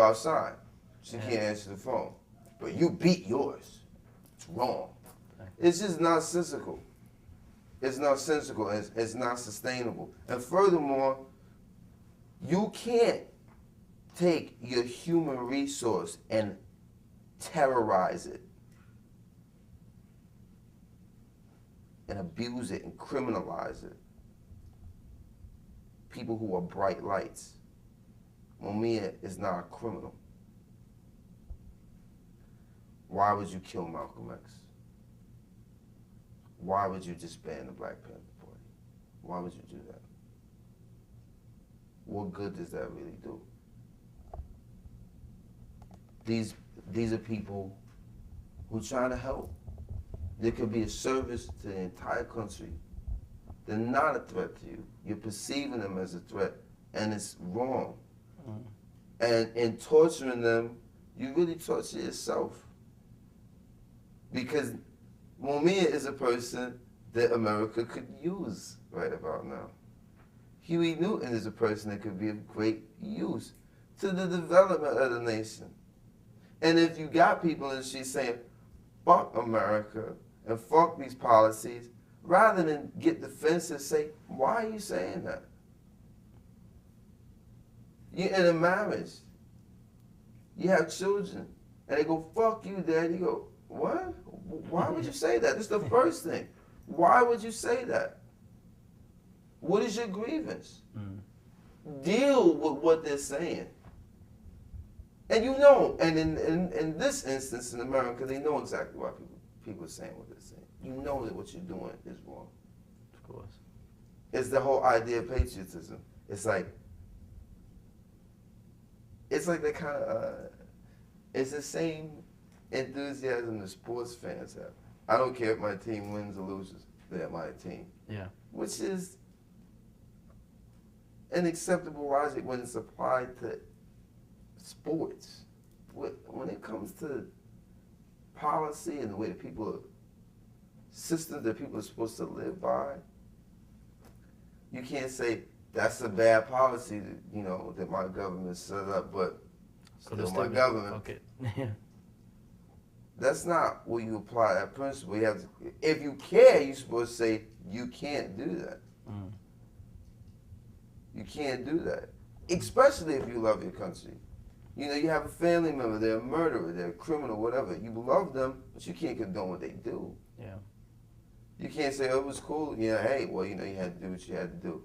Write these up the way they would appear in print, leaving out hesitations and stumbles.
outside. She can't answer the phone. But you beat yours. It's wrong. It's just nonsensical. It's nonsensical and it's not sustainable. And furthermore, you can't take your human resource and terrorize it and abuse it and criminalize it. People who are bright lights. Mumia is not a criminal. Why would you kill Malcolm X? Why would you disband the Black Panther Party? Why would you do that? What good does that really do? These are people who try to help. There could be a service to the entire country. They're not a threat to you. You're perceiving them as a threat, and it's wrong. And in torturing them, you really torture yourself. Because Mumia is a person that America could use right about now. Huey Newton is a person that could be of great use to the development of the nation. And if you got people in the street saying, fuck America and fuck these policies, rather than get defensive, say, why are you saying that? You're in a marriage. You have children. And they go, fuck you, Dad. You go, what? Why would you say that? That's the first thing. Why would you say that? What is your grievance? Deal with what they're saying. And you know, and in this instance in America, they know exactly why people are saying what they're saying. You know that what you're doing is wrong. Of course. It's the whole idea of patriotism. It's like the kind of, it's the same enthusiasm that sports fans have. I don't care if my team wins or loses, they're my team. Yeah. Which is an acceptable logic when it's applied to sports. When it comes to policy and the way that systems that people are supposed to live by, you can't say that's a bad policy that, that my government set up, but still my government. Okay. That's not where you apply that principle. You have to, if you care, you're supposed to say you can't do that. You can't do that, especially if you love your country. You have a family member, they're a murderer, they're a criminal, whatever. You love them, but you can't condone what they do. Yeah. You can't say, oh, it was cool. Yeah, hey, well, you had to do what you had to do.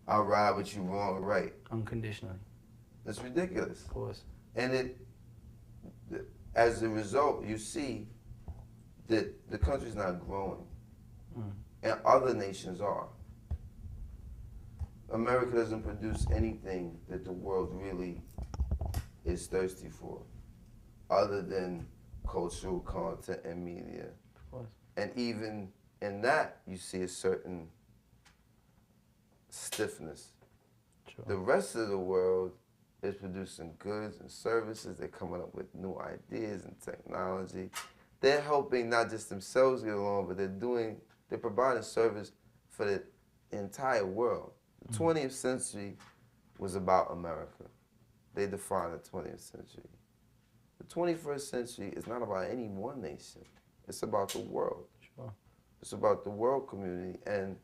I'll ride with you wrong or right. Unconditionally. That's ridiculous. Of course. And as a result, you see that the country's not growing. And other nations are. America doesn't produce anything that the world really is thirsty for, other than cultural content and media. Of course. And even in that, you see a certain stiffness. Sure. The rest of the world is producing goods and services. They're coming up with new ideas and technology. They're helping not just themselves get along, but they're providing service for the entire world. The 20th century was about America. They defined the 20th century. The 21st century is not about any one nation. It's about the world. Sure. It's about the world community. And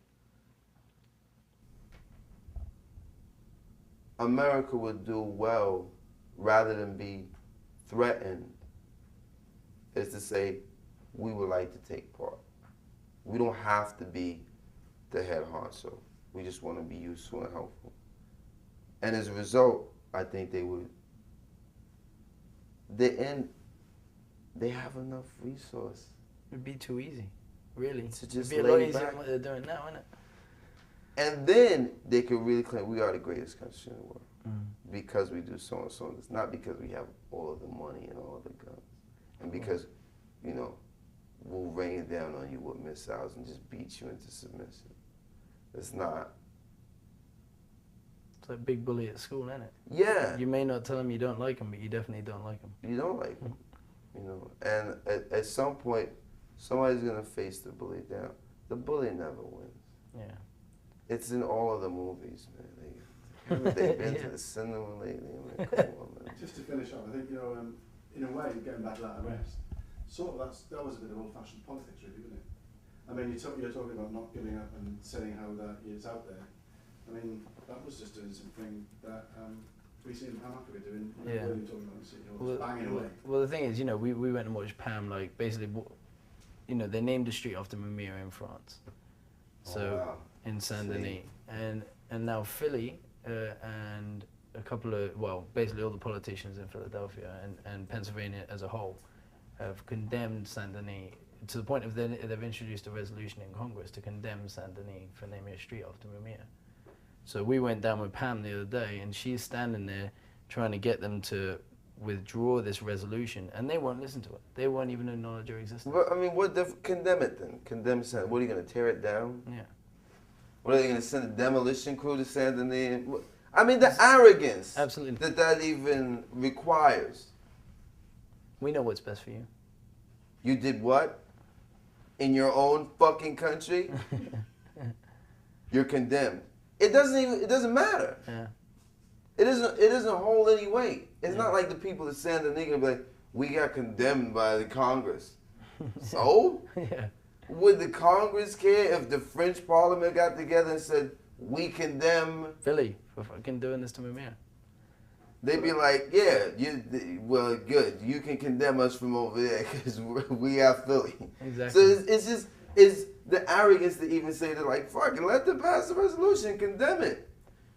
America would do well, rather than be threatened, is to say, we would like to take part. We don't have to be the head honcho. We just want to be useful and helpful. And as a result, I think they have enough resource. It'd be too easy, really. To just It'd be a lot lay easier back. than what they're doing now, isn't it? And then they could really claim we are the greatest country in the world because we do so and so. It's not because we have all of the money and all of the guns, and because, we'll rain down on you with missiles and just beat you into submission. It's not. It's like big bully at school, isn't it? Yeah. You may not tell them you don't like them, but you definitely don't like them. You don't like them, And at some point, somebody's gonna face the bully down. The bully never wins. Yeah. It's in all of the movies, man. Haven't they been to the cinema lately? I mean, come on, man. Just to finish off, I think, in a way, getting back to that arrest, sort of that was a bit of old-fashioned politics, really, wasn't it? I mean, you're talking about not giving up and saying how that is out there. I mean, that was just doing something that we see in Pan Africa doing. Yeah. William talking about, banging away. Well, the thing is, we went and watched Pam, like, basically, they named the street after Mumai in France. So, in Saint Denis. And now Philly and a couple of, basically all the politicians in Philadelphia and Pennsylvania as a whole have condemned Saint Denis to the point of they've introduced a resolution in Congress to condemn Saint Denis for naming a street after Mumai. So we went down with Pam the other day, and she's standing there trying to get them to withdraw this resolution, and they won't listen to it. They won't even acknowledge your existence. But, I mean, condemn it then? Condemn Saint. What are you going to tear it down? Yeah. What are they going to send a demolition crew to Saint Denis? I mean, the arrogance Absolutely. that even requires. We know what's best for you. You did what? In your own fucking country? You're condemned. It doesn't matter. Yeah. It doesn't hold any weight. It's not like the people that Saint Denis gonna be like, we got condemned by the Congress. So? Yeah. Would the Congress care if the French Parliament got together and said, we condemn Philly for fucking doing this to Mumai? They'd be like, yeah, well, good. You can condemn us from over there because we are Philly. Exactly. So it's the arrogance to even say that, like, fucking let them pass a resolution, condemn it.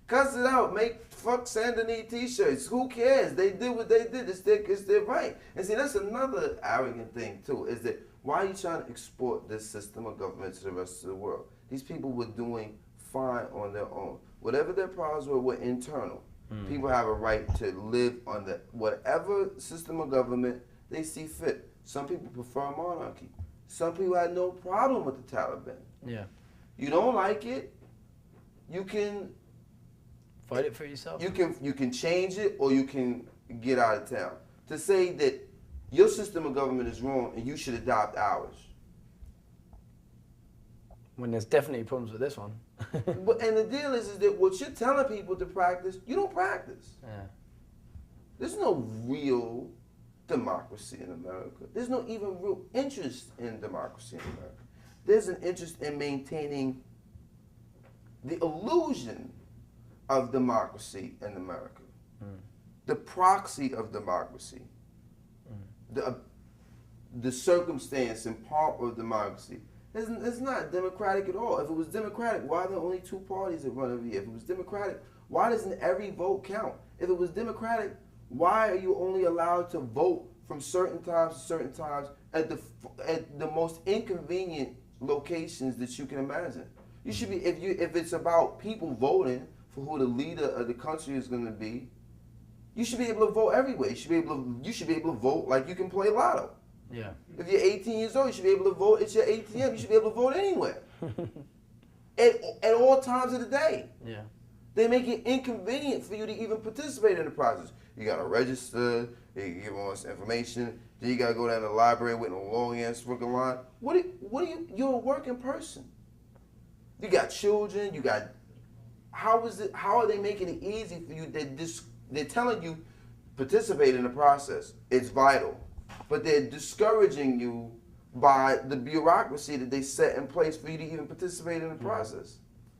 Cuss it out, fuck Saint Denis t-shirts. Who cares? They did what they did. It's their right. And see, that's another arrogant thing, too, is that why are you trying to export this system of government to the rest of the world? These people were doing fine on their own. Whatever their problems were internal. People have a right to live under whatever system of government they see fit. Some people prefer monarchy. Some people had no problem with the Taliban. Yeah. You don't like it, you can fight it for yourself. You can change it or you can get out of town. To say that your system of government is wrong and you should adopt ours. When there's definitely problems with this one. And the deal is that what you're telling people to practice, you don't practice. Yeah. There's no real democracy in America. There's no even real interest in democracy in America. There's an interest in maintaining the illusion of democracy in America. The proxy of democracy. The circumstance and pomp of democracy. It's not democratic at all. If it was democratic, why are there only two parties that run every year? If it was democratic, why doesn't every vote count? If it was democratic, why are you only allowed to vote from certain times to certain times at the most inconvenient locations that you can imagine? You should be if it's about people voting for who the leader of the country is going to be, you should be able to vote everywhere. You should be able to vote like you can play lotto. Yeah. If you're 18 years old, you should be able to vote at your ATM. You should be able to vote anywhere. at all times of the day. Yeah. They make it inconvenient for you to even participate in the process. You gotta register, you give all this information, then you gotta go down to the library with a long ass freaking line. You're a working person. You got children, how are they making it easy for you? They're telling you, participate in the process. It's vital. But they're discouraging you by the bureaucracy that they set in place for you to even participate in the process.